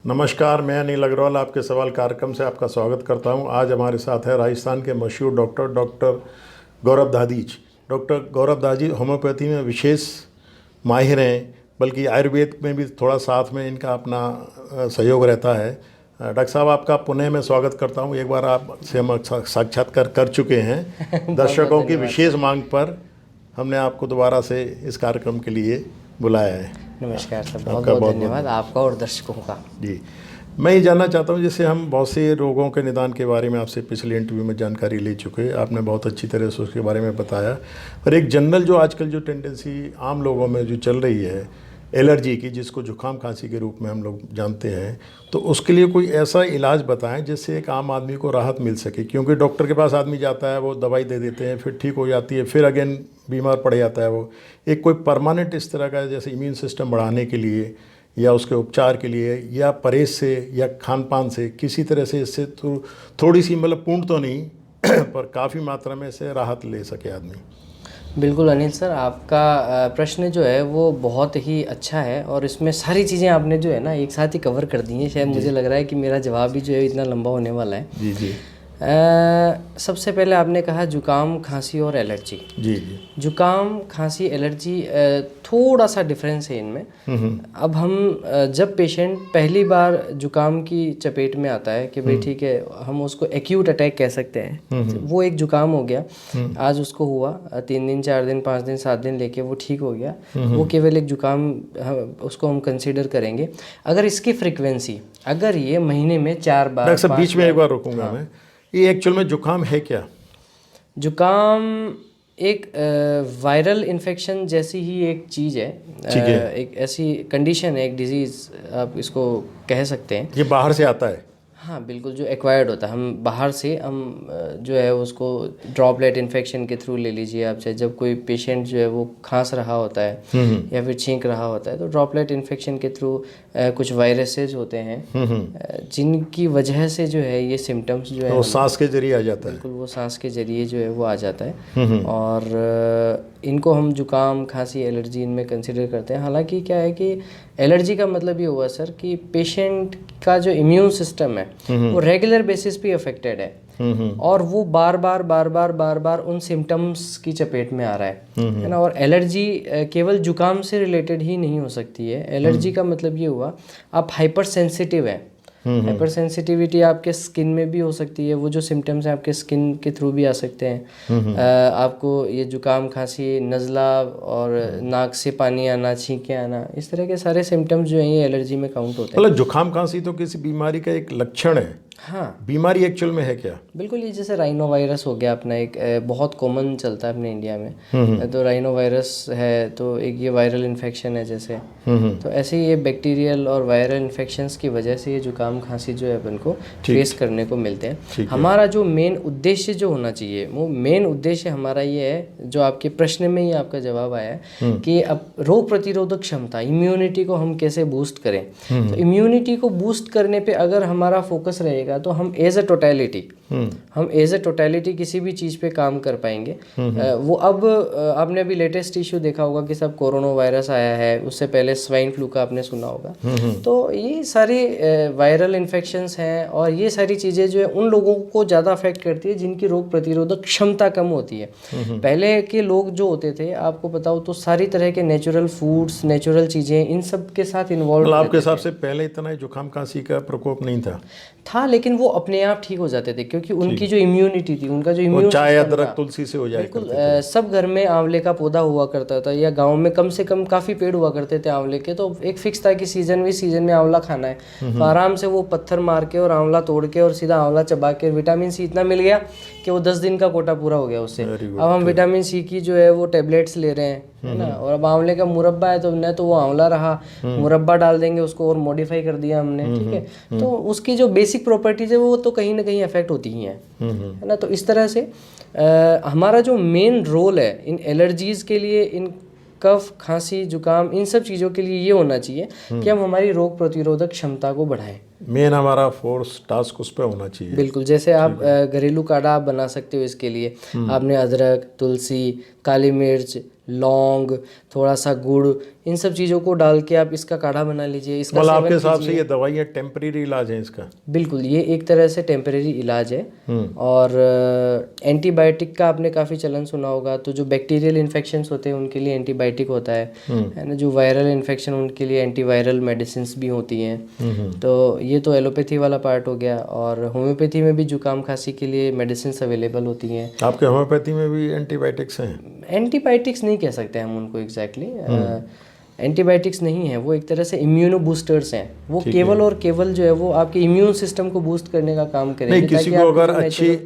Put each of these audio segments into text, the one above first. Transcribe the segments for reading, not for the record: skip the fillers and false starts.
नमस्कार, मैं अनिल अग्रवाल आपके सवाल कार्यक्रम से आपका स्वागत करता हूं। आज हमारे साथ है राजस्थान के मशहूर डॉक्टर गौरव दादीज। डॉक्टर गौरव दादीज होम्योपैथी में विशेष माहिर हैं, बल्कि आयुर्वेद में भी थोड़ा साथ में इनका अपना सहयोग रहता है। डॉक्टर साहब, आपका पुणे में स्वागत करता हूं। एक बार आपसे हम साक्षात्कार कर चुके हैं। दर्शकों की विशेष मांग पर हमने आपको दोबारा से इस कार्यक्रम के लिए बुलाया है। नमस्कार सर, बहुत बहुत धन्यवाद आपका और दर्शकों का। जी, मैं ये जानना चाहता हूँ, जैसे हम बहुत से रोगों के निदान के बारे में आपसे पिछले इंटरव्यू में जानकारी ले चुके हैं, आपने बहुत अच्छी तरह से उसके बारे में बताया। पर एक जनरल जो आजकल जो टेंडेंसी आम लोगों में जो चल रही है एलर्जी की, जिसको जुकाम खांसी के रूप में हम लोग जानते हैं, तो उसके लिए कोई ऐसा इलाज बताएं जिससे एक आम आदमी को राहत मिल सके। क्योंकि डॉक्टर के पास आदमी जाता है, वो दवाई दे देते हैं, फिर ठीक हो जाती है, फिर अगेन बीमार पड़ जाता है। वो एक कोई परमानेंट इस तरह का, जैसे इम्यून सिस्टम बढ़ाने के लिए या उसके उपचार के लिए या परहेज से या खान पान से किसी तरह से इससे तो थोड़ी सी, मतलब पूर्ण तो नहीं पर काफ़ी मात्रा में इससे राहत ले सके आदमी। बिल्कुल अनिल सर, आपका प्रश्न जो है वो बहुत ही अच्छा है और इसमें सारी चीज़ें आपने जो है ना एक साथ ही कवर कर दी हैं। शायद मुझे लग रहा है कि मेरा जवाब भी जो है इतना लंबा होने वाला है। जी जी। सबसे पहले आपने कहा जुकाम खांसी और एलर्जी। जी जी। जुकाम खांसी एलर्जी थोड़ा सा डिफरेंस है इनमें। अब हम जब पेशेंट पहली बार जुकाम की चपेट में आता है कि भाई ठीक है, हम उसको एक्यूट अटैक कह सकते हैं, वो एक जुकाम हो गया, आज उसको हुआ 3 दिन 4 दिन 5 दिन 7 दिन लेके वो ठीक हो गया, वो केवल एक जुकाम उसको हम कंसीडर करेंगे। अगर इसकी फ्रिक्वेंसी अगर ये महीने में 4 बार, डॉक्टर साहब बीच में एक बार रुकूंगा मैं, ये एक्चुअल में जुकाम है क्या? जुकाम एक वायरल इन्फेक्शन जैसी ही एक चीज़ है, एक ऐसी कंडीशन है, एक डिजीज़ आप इसको कह सकते हैं। ये बाहर से आता है? हाँ बिल्कुल, जो एक्वायर्ड होता है, हम बाहर से हम जो है उसको ड्रॉपलेट इन्फेक्शन के थ्रू ले लीजिए आप। चाहे जब कोई पेशेंट जो है वो खांस रहा होता है या फिर छींक रहा होता है, तो ड्रॉपलेट इन्फेक्शन के थ्रू कुछ वायरसेस होते हैं जिनकी वजह से जो है ये सिम्टम्स जो है वो सांस के जरिए आ जाता है। बिल्कुल, वो सांस के जरिए जो है वो आ जाता है और इनको हम जुकाम खांसी एलर्जी इनमें कंसिडर करते हैं। हालांकि क्या है कि एलर्जी का मतलब ये हुआ सर कि पेशेंट का जो इम्यून सिस्टम है वो रेगुलर बेसिस पे अफेक्टेड है और वो बार बार उन सिम्टम्स की चपेट में आ रहा है ना। और एलर्जी केवल जुकाम से रिलेटेड ही नहीं हो सकती है। एलर्जी का मतलब ये हुआ आप हाइपर सेंसिटिव हैं। हाइपर सेंसिटिविटी आपके स्किन में भी हो सकती है, वो जो सिम्टम्स हैं आपके स्किन के थ्रू भी आ सकते हैं। आपको ये जुकाम खांसी, नज़ला और नाक से पानी आना, छींके आना, इस तरह के सारे सिम्टम्स जो हैं ये एलर्जी में काउंट होते हैं। मतलब जुकाम खांसी तो किसी बीमारी का एक लक्षण है? हाँ, बीमारी एक्चुअल में है क्या? बिल्कुल, ये जैसे राइनो वायरस हो गया अपना, एक बहुत कॉमन चलता है अपने इंडिया में। तो राइनो वायरस है तो एक ये वायरल इन्फेक्शन है जैसे, तो ऐसे ही ये बैक्टीरियल और वायरल इन्फेक्शंस की वजह से ये जुकाम खांसी जो है अपन को फेस करने को मिलते हैं। हमारा जो मेन उद्देश्य जो होना चाहिए, वो मेन उद्देश्य हमारा ये है, जो आपके प्रश्न में ही आपका जवाब आया है कि अब रोग प्रतिरोधक क्षमता, इम्यूनिटी को हम कैसे बूस्ट करें। तो इम्यूनिटी को बूस्ट करने पे अगर हमारा फोकस रहेगा तो हम एज अ टोटलिटी किसी भी चीज़ पे काम कर पाएंगे। वो अब आपने अभी लेटेस्ट इशू देखा होगा कि सब कोरोना वायरस आया है, उससे पहले स्वाइन फ्लू का आपने सुना होगा। तो ये सारे वायरल इन्फेक्शंस हैं और ये सारी चीज़ें जो है उन लोगों को ज़्यादा अफेक्ट करती है जिनकी रोग प्रतिरोधक क्षमता कम होती है। पहले के लोग जो होते थे, आपको बताओ तो सारी तरह के नेचुरल फूड्स, नेचुरल चीज़ें, इन सब के साथ इन्वॉल्व। आपके हिसाब से पहले इतना ही जुकाम खांसी का प्रकोप नहीं था? लेकिन वो अपने आप ठीक हो जाते थे क्योंकि उनकी जो इम्यूनिटी थी, उनका जो इम्यून चाय अदरक तुलसी से हो जाए। बिल्कुल, सब घर में आंवले का पौधा हुआ करता था या गांव में कम से कम काफ़ी पेड़ हुआ करते थे आंवले के। तो एक फिक्स था कि सीजन में आंवला खाना है, तो आराम से वो पत्थर मार के और आंवला तोड़ के और सीधा आंवला चबा के विटामिन सी इतना मिल गया कि वो 10 दिन का कोटा पूरा हो गया उससे। अब हम विटामिन सी की जो है वो टेबलेट्स ले रहे हैं, है ना। और अब आंवले का मुरब्बा है तो न तो वो आंवला रहा, मुरब्बा डाल देंगे उसको और मॉडिफाई कर दिया हमने, ठीक है। तो उसकी जो बेसिक प्रॉपर्टीज है वो तो कहीं ना कहीं अफेक्ट होती ही हैं, है ना। तो इस तरह से हमारा जो मेन रोल है इन एलर्जीज के लिए, इन कफ, खांसी, जुकाम, इन सब चीज़ों के लिए ये होना चाहिए कि हम हमारी रोग प्रतिरोधक क्षमता को बढ़ाएं। मेन हमारा फोर्स टास्क उस पर होना चाहिए। बिल्कुल, जैसे आप घरेलू काढ़ा आप बना सकते हो इसके लिए। आपने अदरक, तुलसी, काली मिर्च, लौंग, थोड़ा सा गुड़, इन सब चीज़ों को डाल के आप इसका काढ़ा बना लीजिए, इसका मतलब सेवन आपके हिसाब से कीजिए। ये दवाइयाँ टेम्परेरी इलाज है इसका? बिल्कुल, ये एक तरह से टेम्परेरी इलाज है। और एंटीबायोटिक का आपने काफ़ी चलन सुना होगा, तो जो बैक्टीरियल इन्फेक्शंस होते हैं उनके लिए एंटीबायोटिक होता है ना, जो वायरल इन्फेक्शन उनके लिए एंटीवायरल मेडिसिन भी होती हैं। तो ये तो एलोपैथी वाला पार्ट हो गया। और होम्योपैथी में भी जुकाम खांसी के लिए मेडिसिन अवेलेबल होती हैं। आपके होम्योपैथी में भी एंटीबायोटिक्स हैं? एंटीबायोटिक्स नहीं कह सकते हम उनको एग्जैक्टली, एंटीबायोटिक्स नहीं है वो, एक तरह से इम्यूनो बूस्टर्स हैं। वो केवल और केवल जो है वो आपके इम्यून सिस्टम को बूस्ट करने का काम करेंगे। नहीं, किसी को अगर अच्छी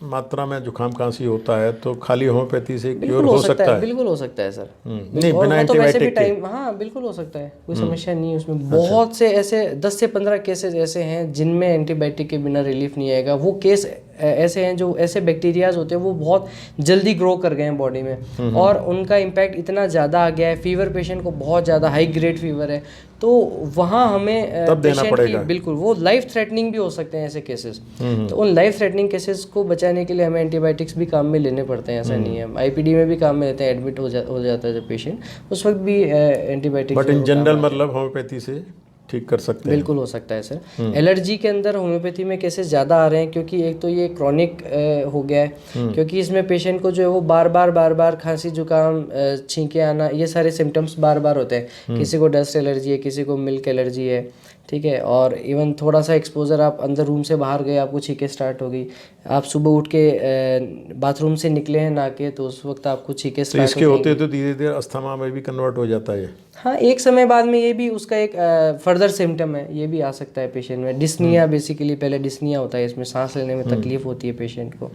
मात्रा में जुकाम खांसी होता है तो खाली होम्योपैथी से क्योर हो सकता है? बिल्कुल हो सकता है सर। नहीं, बिना तो वैसे भी एंटीबायोटिक टाइम, हाँ बिल्कुल हो सकता है, कोई समस्या नहीं है उसमें। बहुत से ऐसे 10 से 15 केसेस ऐसे हैं जिनमें एंटीबायोटिक के बिना रिलीफ नहीं आएगा। वो केस ऐसे हैं जो ऐसे बैक्टीरियाज होते हैं वो बहुत जल्दी ग्रो कर गए हैं बॉडी में, और उनका इम्पैक्ट इतना ज़्यादा आ गया है, फीवर पेशेंट को बहुत ज़्यादा हाई ग्रेड फीवर है, तो वहाँ हमें तब देना पड़ेगा। बिल्कुल वो लाइफ थ्रेटनिंग भी हो सकते हैं ऐसे केसेस। तो उन लाइफ थ्रेटनिंग केसेस को बचाने के लिए हमें एंटीबायोटिक्स भी काम में लेने पड़ते हैं, ऐसा नहीं है। आईपीडी में भी काम में लेते हैं, एडमिट हो जाता है जब पेशेंट, उस वक्त भी एंटीबायोटिक्स। बट इन जनरल मतलब होम्योपैथी से ठीक कर सकते हैं? बिल्कुल हो सकता है सर। एलर्जी के अंदर होम्योपैथी में केसेस ज़्यादा आ रहे हैं, क्योंकि एक तो ये क्रॉनिक हो गया है, क्योंकि इसमें पेशेंट को जो है वो बार बार खांसी जुकाम छींके आना, ये सारे सिम्टम्स बार बार होते हैं। किसी को डस्ट एलर्जी है, किसी को मिल्क एलर्जी है, ठीक है। और इवन थोड़ा सा एक्सपोजर, आप अंदर रूम से बाहर गए, आपको छींके स्टार्ट हो गई, आप सुबह उठ के बाथरूम से निकले हैं नहा के, तो उस वक्त आपको छींके स्टार्ट इसके होते तो धीरे धीरे अस्थमा में भी कन्वर्ट हो जाता है। हाँ, एक समय बाद में ये भी उसका एक फर्दर सिम्टम है, ये भी आ सकता है पेशेंट में। डिस्निया बेसिकली, पहले डिस्निया होता है, इसमें सांस लेने में तकलीफ होती है पेशेंट को,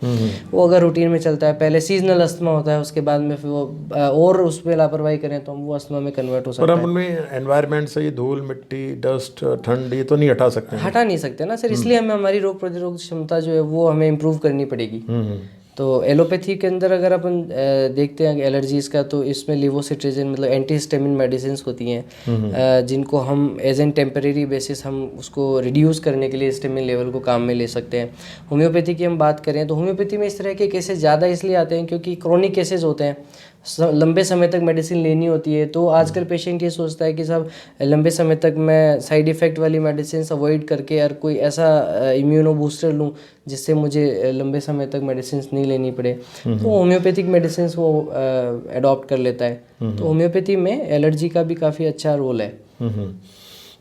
वो अगर रूटीन में चलता है। पहले सीजनल अस्थमा होता है, उसके बाद में फिर वो और उस पर लापरवाही करें तो वो अस्थमा में कन्वर्ट हो सकता है। पर हम उनमें एनवायरनमेंट से ये धूल मिट्टी डस्ट ठंड ये तो नहीं हटा सकते हैं? हटा नहीं सकते ना सर, इसलिए हमें हमारी रोग प्रतिरोधक क्षमता जो है वो हमें इम्प्रूव करनी पड़ेगी। तो एलोपैथी के अंदर अगर अपन देखते हैं एलर्जीज़ का, तो इसमें लिवोसिट्रिजिन मतलब एंटीहिस्टामिन मेडिसिन होती हैं, जिनको हम एज एन टेम्परेरी बेसिस हम उसको रिड्यूस करने के लिए हिस्टामिन लेवल को काम में ले सकते हैं। होम्योपैथी की हम बात करें तो होम्योपैथी में इस तरह के केसेस ज़्यादा इसलिए आते हैं क्योंकि क्रॉनिक केसेस होते हैं, लंबे समय तक मेडिसिन लेनी होती है। तो आजकल पेशेंट ये सोचता है कि साहब लंबे समय तक मैं साइड इफ़ेक्ट वाली मेडिसिन अवॉइड करके और कोई ऐसा इम्यूनो बूस्टर लूँ जिससे मुझे लंबे समय तक मेडिसिन नहीं लेनी पड़े, तो होम्योपैथिक मेडिसिन वो अडॉप्ट कर लेता है। तो होम्योपैथी में एलर्जी का भी काफ़ी अच्छा रोल है।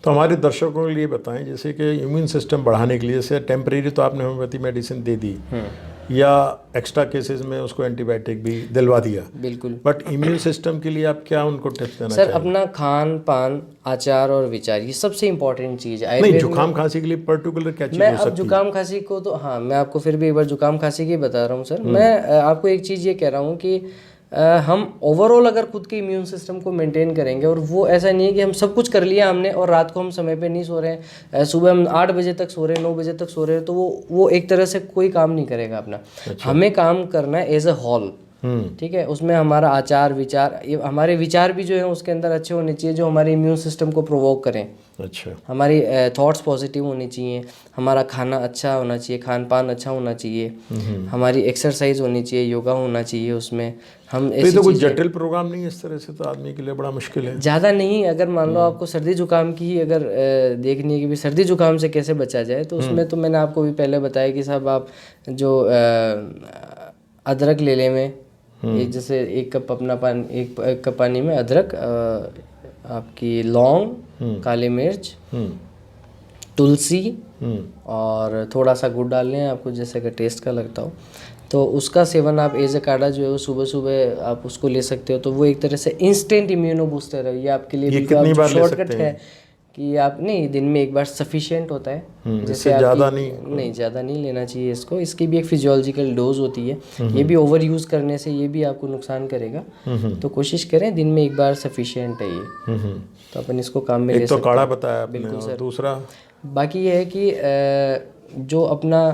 तो हमारे दर्शकों के लिए बताएं, जैसे कि इम्यून सिस्टम बढ़ाने के लिए, जैसे टेम्परेरी तो आपने होम्योपैथी मेडिसिन दे दी, या एक्स्ट्रा केसेस में उसको एंटीबायोटिक भी दिलवा दिया, बिल्कुल, बट इम्यून सिस्टम के लिए आप क्या उनको टिप्स देना सर? चाहिए? अपना खान पान, आचार और विचार, ये सबसे इंपॉर्टेंट चीज़ है। नहीं, जुकाम खांसी के लिए पर्टिकुलर क्या चीज़ हो सकती है? अब जुकाम खांसी को तो हाँ, मैं आपको फिर भी एक बार जुकाम खांसी की बता रहा हूँ सर। मैं आपको एक चीज़ ये कह रहा हूँ कि हम ओवरऑल अगर खुद के इम्यून सिस्टम को मेंटेन करेंगे, और वो ऐसा नहीं है कि हम सब कुछ कर लिया हमने और रात को हम समय पे नहीं सो रहे हैं, सुबह हम 8 बजे तक सो रहे हैं, 9 बजे तक सो रहे हैं, तो वो एक तरह से कोई काम नहीं करेगा अपना। हमें काम करना है एज अ होल, ठीक है। उसमें हमारा आचार विचार, हमारे विचार भी जो है उसके अंदर अच्छे होने चाहिए जो हमारे इम्यून सिस्टम को प्रोवोक करें। अच्छा, हमारी थॉट्स पॉजिटिव होनी चाहिए, हमारा खाना अच्छा होना चाहिए, खान पान अच्छा होना चाहिए, हमारी एक्सरसाइज होनी चाहिए, योगा होना चाहिए उसमें। हम तो ये तो कोई जटिल प्रोग्राम नहीं है इस तरह से, तो आदमी के लिए बड़ा मुश्किल है। ज़्यादा नहीं, अगर मान लो आपको सर्दी जुकाम की ही अगर देखनी है कि भी सर्दी जुकाम से कैसे बचा जाए, तो उसमें तो मैंने आपको भी पहले बताया कि साहब आप जो अदरक ले लें में, एक जैसे 1 कप अपना पानी, 1 कप पानी में अदरक, आपकी लौंग, काली मिर्च, तुलसी और थोड़ा सा गुड़ डाल लें आपको जैसे का टेस्ट का लगता हो, तो उसका सेवन आप एज ए काढ़ा जो है वो सुबह सुबह आप उसको ले सकते हो। तो वो एक तरह से इंस्टेंट इम्यूनो बूस्टर है। ये आपके लिए शॉर्टकट है कि आप नहीं, दिन में 1 बार सफिशिएंट होता है, जैसे ज़्यादा नहीं ज़्यादा नहीं लेना चाहिए इसको। इसकी भी एक फिजियोलॉजिकल डोज होती है, ये भी ओवर यूज़ करने से ये भी आपको नुकसान करेगा। तो कोशिश करें दिन में 1 बार सफिशिएंट है ये, तो अपन इसको काम में ले सकते हैं। एक तो काढ़ा बताया आपने, बिल्कुल सर। दूसरा बाकी ये है कि जो अपना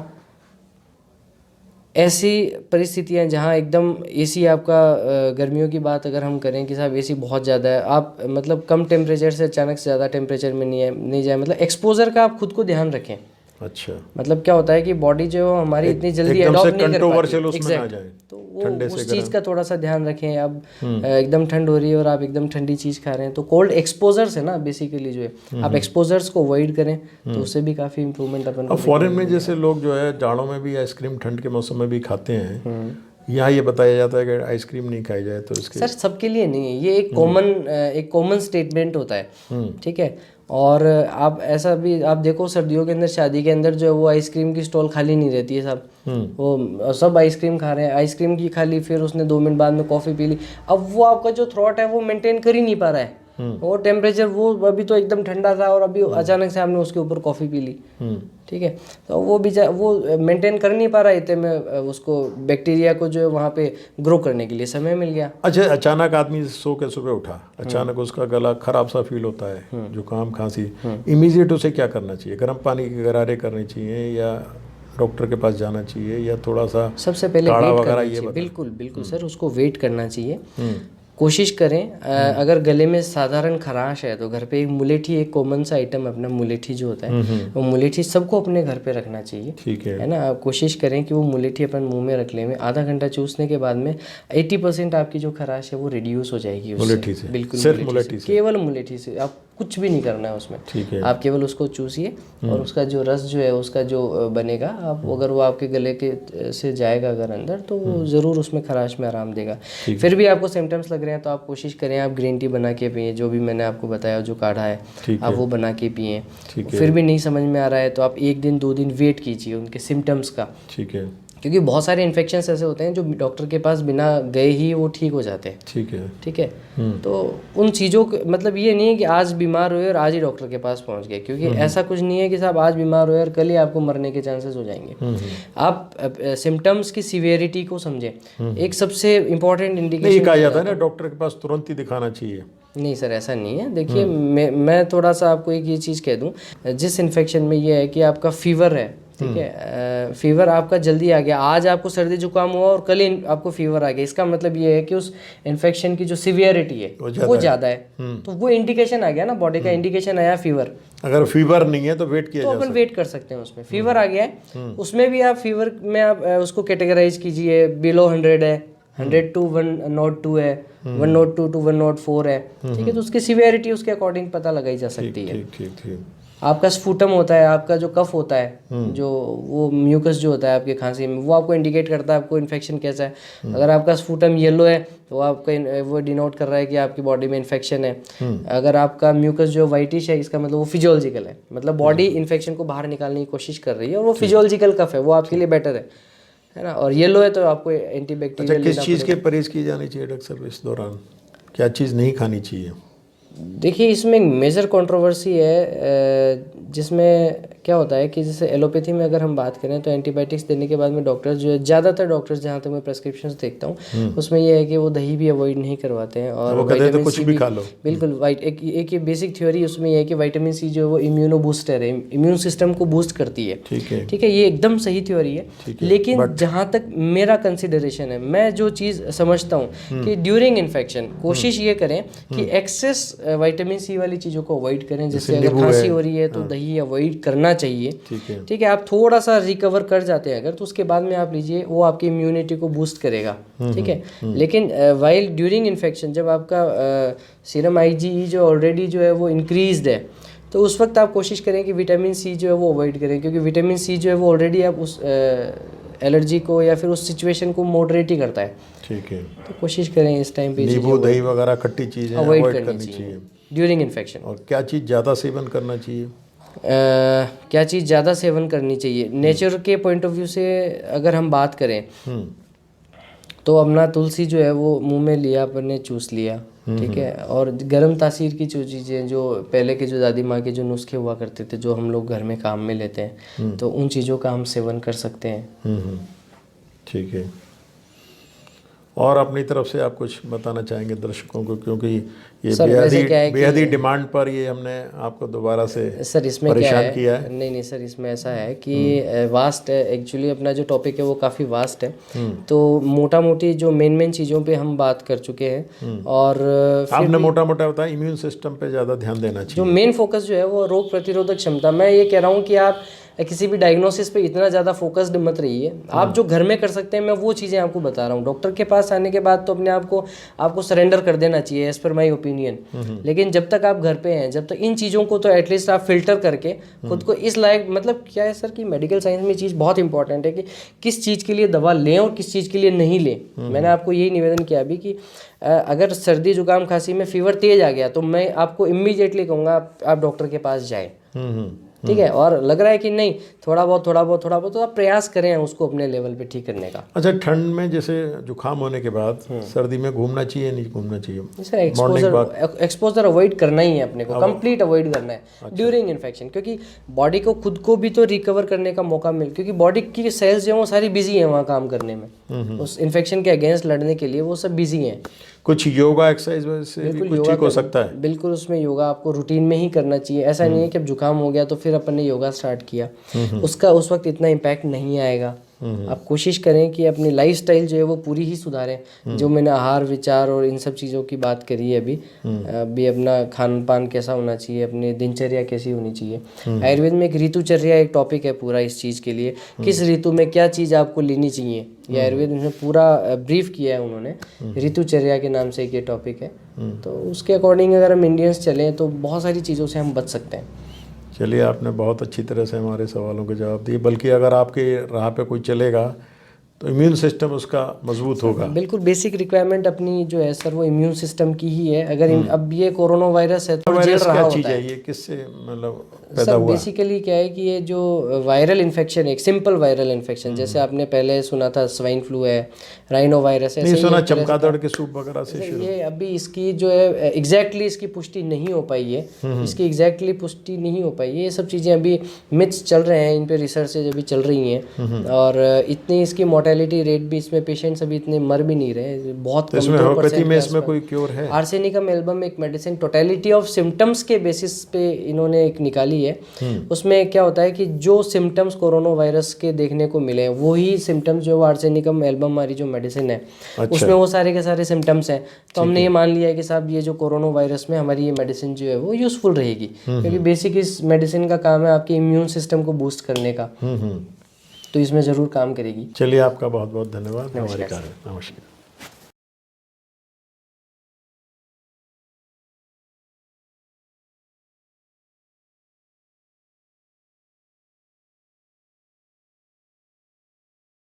ऐसी परिस्थितियां जहां एकदम एसी आपका, गर्मियों की बात अगर हम करें कि साहब एसी बहुत ज़्यादा है, आप मतलब कम टेम्परेचर से अचानक से ज़्यादा टेम्परेचर में नहीं जाए, मतलब एक्सपोजर का आप खुद को ध्यान रखें। अच्छा, मतलब क्या होता है कि बॉडी जो है हमारी इतनी जल्दी एकदम से अडॉप्ट नहीं कर कंट्रोवर्शियल पाती। उसमें ना जाए, तो वो ठंडे उस से चीज़ गर्म। का थोड़ा सा ध्यान रखें। अब एकदम ठंड हो रही है और आप एकदम ठंडी चीज़ खा रहे हैं, तो कोल्ड एक्सपोजर्स है ना बेसिकली जो है, आप एक्सपोजर्स को अवॉइड करें तो उससे भी काफ़ी इंप्रूवमेंट अपन को अब फॉरेन में जैसे लोग जो है जाड़ों में भी आइसक्रीम ठंड के मौसम में भी खाते हैं, यहाँ ये बताया जाता है कि आइसक्रीम नहीं खाई जाए तो इसके। सर सबके लिए नहीं है ये, एक कॉमन स्टेटमेंट होता है, ठीक है। और आप ऐसा भी आप देखो सर्दियों के अंदर शादी के अंदर जो है वो आइसक्रीम की स्टॉल खाली नहीं रहती है सब, वो सब आइसक्रीम खा रहे हैं, आइसक्रीम की खाली, फिर उसने 2 मिनट बाद में कॉफ़ी पी ली। अब वो आपका जो थ्रॉट है वो मेंटेन कर ही नहीं पा रहा है, वो टेम्परेचर, वो अभी तो एकदम ठंडा था और अभी अचानक से आपने उसके ऊपर कॉफ़ी पी ली, ठीक है। तो वो मेंटेन कर नहीं पा रहा है, इतने में उसको बैक्टीरिया को जो है वहाँ पे ग्रो करने के लिए समय मिल गया। अच्छा, अचानक आदमी सो के सुबह उठा, अचानक उसका गला खराब सा फील होता है, जुकाम खांसी, इमीडिएट उसे क्या करना चाहिए? गर्म पानी की गरारे करनी चाहिए या डॉक्टर के पास जाना चाहिए या थोड़ा सा सबसे पहले काढ़ा वेट वगैरह करना ये चाहिए। बता। बिल्कुल बिल्कुल सर, उसको वेट करना चाहिए। कोशिश करें अगर गले में साधारण खराश है तो घर पे एक मुलेठी, एक कॉमन सा आइटम अपना मुलेठी जो होता है, वो मुलेठी सबको अपने घर पे रखना चाहिए, ठीक है ना। आप कोशिश करें कि वो मुलेठी अपन मुंह में रख लें, में आधा घंटा चूसने के बाद में 80% आपकी जो खराश है वो रिड्यूस हो जाएगी उससे। मुलेठी से? बिल्कुल, सिर्फ मुलेठी से, केवल मुलेठी से, आप कुछ भी नहीं करना है उसमें, ठीक है। आप केवल उसको चूसिए और उसका जो रस जो है उसका जो बनेगा, आप अगर वो आपके गले के से जाएगा अगर अंदर तो वो ज़रूर उसमें खराश में आराम देगा। फिर भी आपको सिम्टम्स लग रहे हैं तो आप कोशिश करें आप ग्रीन टी बना के पिए, जो भी मैंने आपको बताया जो काढ़ा है आप वो बना के पिए। फिर भी नहीं समझ में आ रहा है तो आप 1 दिन 2 दिन वेट कीजिए उनके सिम्टम्स का, ठीक है, क्योंकि बहुत सारे इन्फेक्शंस ऐसे होते हैं जो डॉक्टर के पास बिना गए ही वो ठीक हो जाते हैं, ठीक है, ठीक है। तो उन चीज़ों को मतलब ये नहीं है कि आज बीमार हुए और आज ही डॉक्टर के पास पहुंच गए, क्योंकि ऐसा कुछ नहीं है कि साहब आज बीमार हुए और कल ही आपको मरने के चांसेस हो जाएंगे। आप सिम्टम्स की सीवियरिटी को समझें। एक सबसे इम्पॉर्टेंट इंडिकेशन नहीं कहा जाता है ना डॉक्टर के पास तुरंत ही दिखाना चाहिए। नहीं सर, ऐसा नहीं है। देखिए मैं थोड़ा सा आपको एक ये चीज़ कह दूं, जिस इन्फेक्शन में ये है कि आपका फीवर है, ठीक है, फीवर आपका जल्दी आ गया, आज आपको सर्दी जुकाम हुआ और कल ही आपको फीवर आ गया, इसका मतलब ये है कि उस इन्फेक्शन की जो सीवियरिटी है वो ज़्यादा है। तो वो इंडिकेशन आ गया ना, बॉडी का इंडिकेशन आया फीवर। अगर फीवर नहीं है तो वेट किया तो अपन वेट कर सकते हैं उसमें। फीवर आ गया है उसमें भी आप फीवर में आप उसको कैटेगराइज कीजिए, बिलो 100 है, 100 to 102 है, 102 to 104 है, ठीक है। तो उसकी सीवियरिटी उसके अकॉर्डिंग पता लगाई जा सकती है। ठीक ठीक ठीक। आपका स्फुटम होता है, आपका जो कफ होता है, जो वो म्यूकस जो होता है आपके खांसी में, वो आपको इंडिकेट करता है आपको इन्फेक्शन कैसा है। अगर आपका स्फुटम येलो है तो आपका वो डिनोट कर रहा है कि आपकी बॉडी में इन्फेक्शन है। अगर आपका म्यूकस जो वाइटिश है इसका मतलब वो फिजियोलॉजिकल है, मतलब बॉडी इन्फेक्शन को बाहर निकालने की कोशिश कर रही है और वो फिजियोलॉजिकल कफ है, वो आपके लिए बेटर है ना। और येलो है तो आपको एंटीबैक्टीरियल। किस चीज़ के परहेज की जानी चाहिए डॉक्टर साहब इस दौरान, क्या चीज़ नहीं खानी चाहिए? देखिए इसमें एक मेजर कंट्रोवर्सी है, जिसमें क्या होता है कि जैसे एलोपैथी में अगर हम बात करें तो एंटीबायोटिक्स देने के बाद में डॉक्टर्स जो है, ज़्यादातर डॉक्टर्स जहाँ तक मैं प्रेस्क्रिप्शंस देखता हूँ उसमें ये है कि वो दही भी अवॉइड नहीं करवाते हैं और वो कहते हैं तो कुछ भी खा लो। बिल्कुल, एक ये बेसिक थ्योरी उसमें ये है कि विटामिन सी जो है वो इम्यूनो बूस्टर है, इम्यून सिस्टम को बूस्ट करती है, ठीक है। ये एकदम सही थ्योरी है, लेकिन जहाँ तक मेरा कंसिडरेशन है, मैं जो चीज़ समझता हूँ कि ड्यूरिंग इन्फेक्शन कोशिश ये करें कि एक्सेस विटामिन सी वाली चीज़ों को अवॉइड करें। जैसे अगर खांसी हो रही है तो दही अवॉइड करना चाहिए, ठीक है। आप थोड़ा सा रिकवर कर जाते हैं अगर, तो उसके बाद में आप लीजिए, वो आपकी इम्यूनिटी को बूस्ट करेगा, ठीक है। लेकिन वाइल ड्यूरिंग इन्फेक्शन जब आपका सीरम IgE जो ऑलरेडी जो है वो इंक्रीज्ड है, तो उस वक्त आप कोशिश करें कि विटामिन सी जो है वो अवॉइड करें, क्योंकि विटामिन सी जो है वो ऑलरेडी आप उस एलर्जी को या फिर उस सिचुएशन को मॉडरेट ही करता है, ठीक है। तो कोशिश करें इस टाइम पे नींबू दही वगैरह खट्टी चीज़ें अवॉइड करनी चाहिए ड्यूरिंग इन्फेक्शन। और क्या चीज़ ज़्यादा सेवन करना चाहिए? क्या चीज़ ज़्यादा सेवन करनी चाहिए? नेचर के पॉइंट ऑफ व्यू से अगर हम बात करें तो अपना तुलसी जो है वो मुंह में लिया, अपन ने चूस लिया, ठीक है। और गर्म तासीर की जो चीज़ें, जो पहले के जो दादी माँ के जो नुस्खे हुआ करते थे जो हम लोग घर में काम में लेते हैं, तो उन चीज़ों का हम सेवन कर सकते हैं, ठीक है। और अपनी तरफ से आप कुछ बताना चाहेंगे दर्शकों को, क्योंकि ये बेहद ही डिमांड पर ये हमने आपको दोबारा से सर इसमें परेशान किया है। नहीं सर, इसमें ऐसा है कि वास्ट है एक्चुअली, अपना जो टॉपिक है वो काफ़ी वास्ट है। तो मोटा मोटी जो मेन चीज़ों पे हम बात कर चुके हैं, और आपने मोटा मोटा बताया इम्यून सिस्टम पे ज़्यादा ध्यान देना चाहिए। जो मेन फोकस जो है वो रोग प्रतिरोधक क्षमता। मैं ये कह रहा हूँ कि आप किसी भी डायग्नोसिस पे इतना ज़्यादा फोकस्ड मत रहिए। आप जो घर में कर सकते हैं मैं वो चीज़ें आपको बता रहा हूँ। डॉक्टर के पास आने के बाद तो अपने आप को आपको सरेंडर कर देना चाहिए एज पर माई ओपिनियन। लेकिन जब तक आप घर पे हैं, जब तक इन चीज़ों को तो एटलीस्ट आप फिल्टर करके खुद को इस लायक, मतलब क्या है सर कि मेडिकल साइंस में चीज़ बहुत इंपॉर्टेंट है कि किस चीज़ के लिए दवा लें और किस चीज़ के लिए नहीं लें। मैंने आपको यही निवेदन किया अभी कि अगर सर्दी जुकाम खांसी में फीवर तेज आ गया तो मैं आपको इमीडिएटली कहूँगा आप डॉक्टर के पास जाएं। ठीक है, और लग रहा है कि नहीं थोड़ा बहुत तो आप प्रयास करें उसको अपने लेवल पे ठीक करने का। अच्छा, ठंड में जैसे जुकाम होने के बाद सर्दी में घूमना चाहिए नहीं घूमना चाहिए? सर एक्सपोजर अवॉइड करना ही है अपने को, कंप्लीट अवॉइड करना है ड्यूरिंग इन्फेक्शन, क्योंकि बॉडी को खुद को भी तो रिकवर करने का मौका मिले, क्योंकि बॉडी की सेल्स जो है वो सारी बिजी हैं वहाँ काम करने में, उस इन्फेक्शन के अगेंस्ट लड़ने के लिए वो सब बिजी हैं। कुछ योगा एक्सरसाइज से भी कुछ ठीक हो सकता है? बिल्कुल, उसमें योगा आपको रूटीन में ही करना चाहिए। ऐसा नहीं है कि अब जुकाम हो गया तो फिर अपन ने योगा स्टार्ट किया, उसका उस वक्त इतना इम्पैक्ट नहीं आएगा। आप कोशिश करें कि अपनी लाइफस्टाइल जो है वो पूरी ही सुधारें। जो मैंने आहार विचार और इन सब चीज़ों की बात करी है अभी अपना खान पान कैसा होना चाहिए, अपनी दिनचर्या कैसी होनी चाहिए। आयुर्वेद में एक ऋतुचर्या एक टॉपिक है पूरा इस चीज़ के लिए, किस ऋतु में क्या चीज़ आपको लेनी चाहिए, ये आयुर्वेद में पूरा ब्रीफ किया है उन्होंने, ऋतुचर्या के नाम से एक ये टॉपिक है। तो उसके अकॉर्डिंग अगर हम इंडियंस चलें तो बहुत सारी चीज़ों से हम बच सकते हैं। चलिए, आपने बहुत अच्छी तरह से हमारे सवालों के जवाब दिए। बल्कि अगर आपके राह पे कोई चलेगा तो इम्यून सिस्टम उसका मजबूत होगा। बिल्कुल, बेसिक रिक्वायरमेंट अपनी जो है सर वो इम्यून सिस्टम की ही है। अगर अब ये कोरोना वायरस है तो वायरस क्या चीज़ है, ये किससे मतलब पैदा हुआ? बेसिकली क्या है कि ये जो वायरल इन्फेक्शन है, एक सिंपल वायरल इन्फेक्शन, जैसे आपने पहले सुना था स्वाइन फ्लू है, राइनो वायरस है, नहीं सुना चमगादड़ के सूप वगैरह से शुरू। ये अभी इसकी जो है एग्जैक्टली इसकी पुष्टि नहीं हो पाई है, इसकी एग्जैक्टली पुष्टि नहीं हो पाई है। ये सब चीज़ें अभी मिथ्स चल रहे हैं, इन पे रिसर्चेज अभी चल रही हैं, और इतनी इसकी मोर्टेलिटी रेट भी इसमें पेशेंट्स अभी इतने मर भी नहीं रहे, बहुत कम। इसमें होम्योपैथी में इसमें कोई क्योर है? आर्सेनिकम एल्बम एक मेडिसिन टोटलिटी ऑफ सिम्टम्स के बेसिस पे इन्होंने एक निकाली है। उसमें क्या होता है कि जो सिम्टम्स कोरोना वायरस के देखने को मिले वही सिम्टम्स जो आर्सेनिकम एल्बम हमारी जो मेडिसिन है उसमें वो सारे के सारे सिम्टम्स हैं। तो हमने ये मान लिया है कि साहब ये जो कोरोना वायरस में हमारी ये मेडिसिन जो है वो यूजफुल रहेगी, क्योंकि बेसिक इस मेडिसिन का काम है आपके इम्यून सिस्टम को बूस्ट करने का, तो इसमें ज़रूर काम करेगी। चलिए, आपका बहुत बहुत धन्यवाद। नमस्कार।